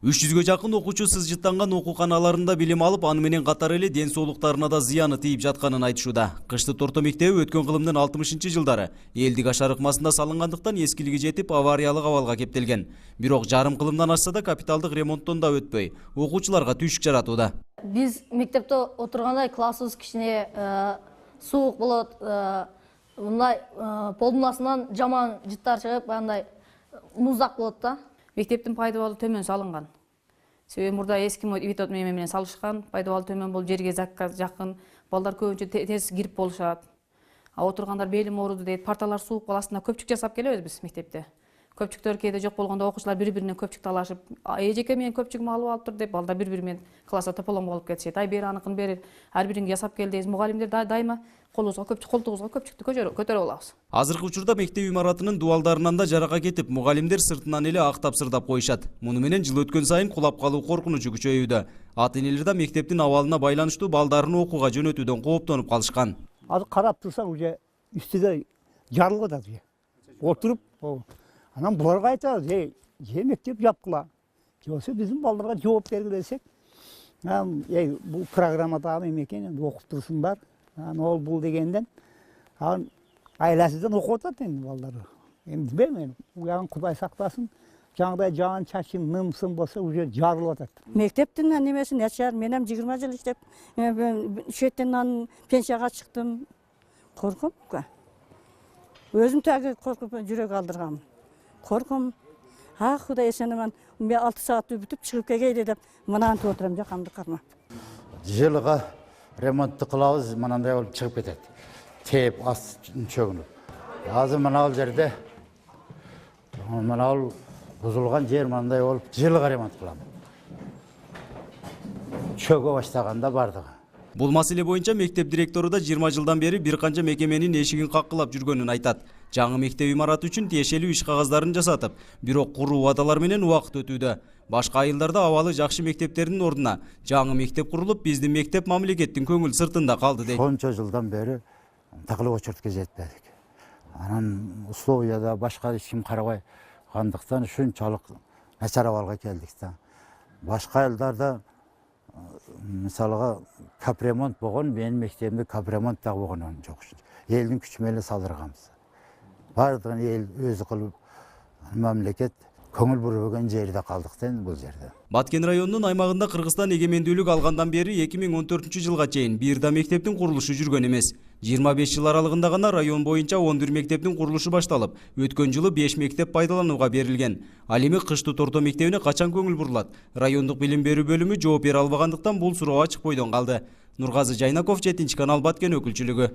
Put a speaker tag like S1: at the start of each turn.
S1: 300-гө жакын окуучу сызжыттанган окууканаларында билим алып, аны менен катар эле ден соолуктарына да зыяны тийип жатканын айтышууда. Кыштык орто мектеби өткөн кылымдын 60-жылдары элдик ашар ыкмасында салынгандыктан эскилиги жетип, авариялык абалга кептелген. Бирок жарым кылымдан ашса да капиталдык ремонттон да өтпөй, окуучуларга түйшүк жаратууда.
S2: Биз мектепте отургандай классыбыз кичине суук болот, мындай полдун астынан жаман жыттар чыгып, андай муздак болот да.
S3: Мектептин пайдабалы төмөн салынган. Себеби мурда эски витот менен салышкан, пайдабалы төмөн бол жерге жакын, балдар көбүнчө тез кирип болушат. А отургандар белим ооруду дейт, парталар суук баласына көпчүк жасап келебиз биз мектепте. Көпчүктөр кээде жок болгондо окуучулар бири-биринен көпчүк талашып, эжеке менен көпчүгүмө алып алыптыр деп, балдар бири-бири менен класста тополоң болуп кетишет. Ай бери аныкын бери, ар бирин жасап кел дейбиз. Мугалимдер дайыма колтугубузга көпчүктү көтөрүп алабыз.
S1: Азыркы учурда мектеп имаратынын дубалдарынан да жарака кетип, мугалимдер сыртынан эле актап-сырдап коюшат. Муну менен жыл өткөн сайын кулап калуу коркунучу күчөйүүдө. Ата-энелер да мектептин абалына байланыштуу балдарын окууга жөнөтүүдөн кооптонуп калышкан.
S4: Азыр карап турсаң, уже үстүдө жарылып атат. Отуруп, анан буларга айтабыз, мектеп жапкыла. Жоксо биздин балдарга жооп бергиле десек, бул программада экен, окуп турсундар. Ол бул дегенден, айласыдан окуп атат энди балдар. Эми билбейм, уягын Кудай сактасын. Жаңдай жаан чачын нымсын болсо уже жарылып атат.
S5: Мектептин немесин начар, мен 20 жыл иштеп, шеттен пенсияга чыктым. Коркуп, өзүм таги коркуп жүрөк алдыргам. Коркум, Кудай эсенемен, мен 6 саат бүтүп чыгып келгейди деп, мынантип отурам жакамды кармап.
S6: Жылга ремонтты кылабыз, мынандай болуп чыгып кетет. Теп, ас чөгүнүп. Азыр мына жерде мына бузулган жер мындай болуп, жылга ремонт кылам. Чөгө баштаганда бардыгы.
S1: Бул маселе боюнча мектеп директору да 20 жылдан бери бир канча мекеменин эшигин каккылап жүргөнүн айтат. Жаңы мектеп имараты үчүн тиешелүү иш кагаздарын жасатып, бирок куруу убадалар менен убакыт өтүүдө. Башка айылдарда абалы жакшы мектептердин ордуна жаңы мектеп курулуп, биздин мектеп мамлекеттин көңүл сыртында калды дейт.
S6: Сонча жылдан бери такылып очуртка жетпедик. Анан условияда башка эч ким карабай калгандыктан ушунчалык начар абалга келдик да. Башка айылдарда мисалга капремонт болгон, менин мектебимде капремонт да болгон жок. Элдин күчү менен салдырганбыз. Бардыгын эл өзү кылып, мамлекет көңүл бурбөгөн жерде калдык да бул жерде.
S1: Баткен районунун аймагында Кыргызстан эгемендүүлүк алгандан бери 2014-жылга чейин бир да мектептин курулушу жүргөн эмес. 25 жыл аралыгында гана район боюнча 11 мектептин курулушу башталып, өткөн жылы 5 мектеп пайдаланууга берилген. Ал эми кыштык орто мектебине качан көңүл бурулат? Райондук билим берүү бөлүмү жооп бере албагандыктан бул суроо ачык бойдон калды. Нургазы Жайнаков, 7 канал, Баткен өкүлчүлүгү.